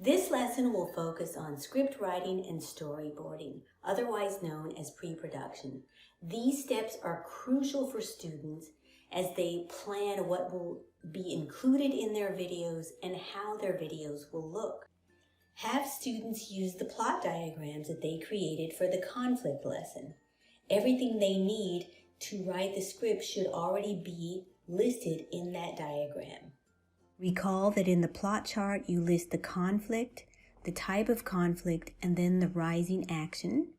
This lesson will focus on script writing and storyboarding, otherwise known as pre-production. These steps are crucial for students as they plan what will be included in their videos and how their videos will look. Have students use the plot diagrams that they created for the conflict lesson. Everything they need to write the script should already be listed in that diagram. Recall that in the plot chart you list the conflict, the type of conflict, and then the rising action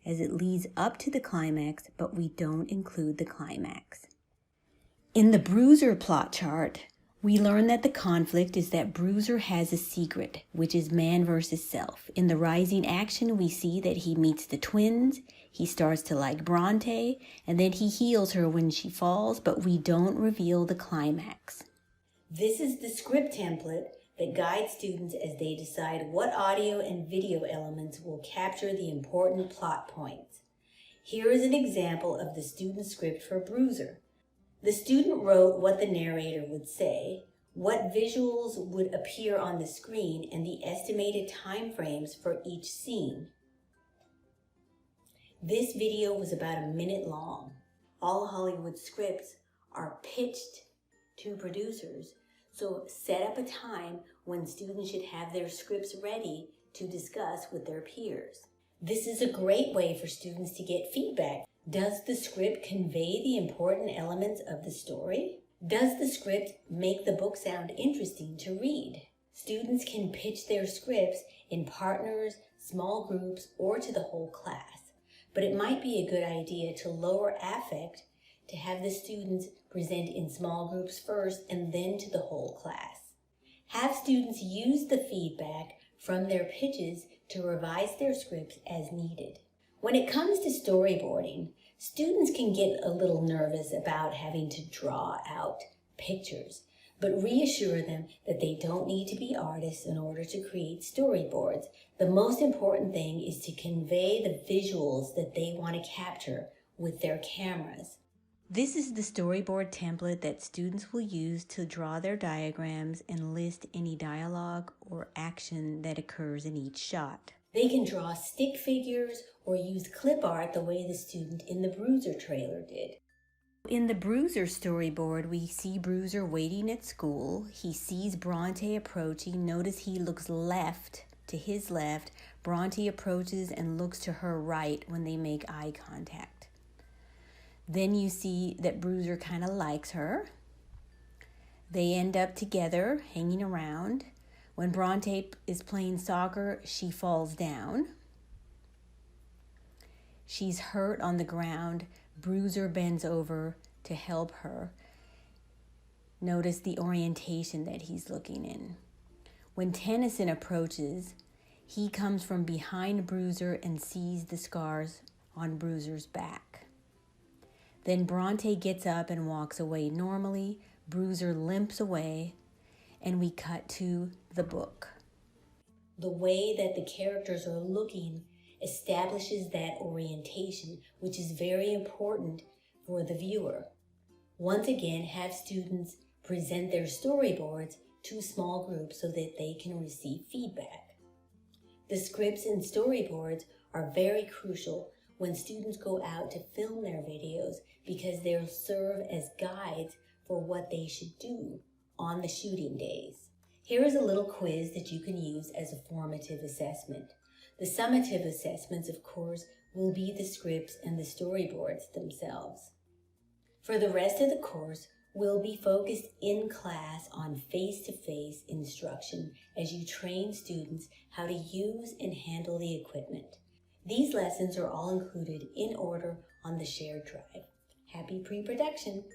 as it leads up to the climax, but we don't include the climax. In the Bruiser plot chart, we learn that the conflict is that Bruiser has a secret, which is man versus self. In the rising action, we see that he meets the twins, he starts to like Bronte, and then he heals her when she falls, but we don't reveal the climax. This is the script template that guides students as they decide what audio and video elements will capture the important plot points. Here is an example of the student script for Bruiser. The student wrote what the narrator would say, what visuals would appear on the screen, and the estimated time frames for each scene. This video was about a minute long. All Hollywood scripts are pitched to producers, so set up a time when students should have their scripts ready to discuss with their peers. This is a great way for students to get feedback. Does the script convey the important elements of the story? Does the script make the book sound interesting to read? Students can pitch their scripts in partners, small groups, or to the whole class. But it might be a good idea to lower affect to have the students present in small groups first and then to the whole class. Have students use the feedback from their pitches to revise their scripts as needed. When it comes to storyboarding, students can get a little nervous about having to draw out pictures, but reassure them that they don't need to be artists in order to create storyboards. The most important thing is to convey the visuals that they want to capture with their cameras. This is the storyboard template that students will use to draw their diagrams and list any dialogue or action that occurs in each shot. They can draw stick figures or use clip art the way the student in the Bruiser trailer did. In the Bruiser storyboard, we see Bruiser waiting at school. He sees Bronte approaching. Notice he looks left to his left. Bronte approaches and looks to her right when they make eye contact. Then you see that Bruiser kind of likes her. They end up together, hanging around. When Bronte is playing soccer, she falls down. She's hurt on the ground. Bruiser bends over to help her. Notice the orientation that he's looking in. When Tennyson approaches, he comes from behind Bruiser and sees the scars on Bruiser's back. Then Bronte gets up and walks away normally. Bruiser limps away, and we cut to the book. The way that the characters are looking establishes that orientation, which is very important for the viewer. Once again, have students present their storyboards to small groups so that they can receive feedback. The scripts and storyboards are very crucial when students go out to film their videos because they'll serve as guides for what they should do on the shooting days. Here is a little quiz that you can use as a formative assessment. The summative assessments, of course, will be the scripts and the storyboards themselves. For the rest of the course, we'll be focused in class on face-to-face instruction as you train students how to use and handle the equipment. These lessons are all included in order on the shared drive. Happy pre-production!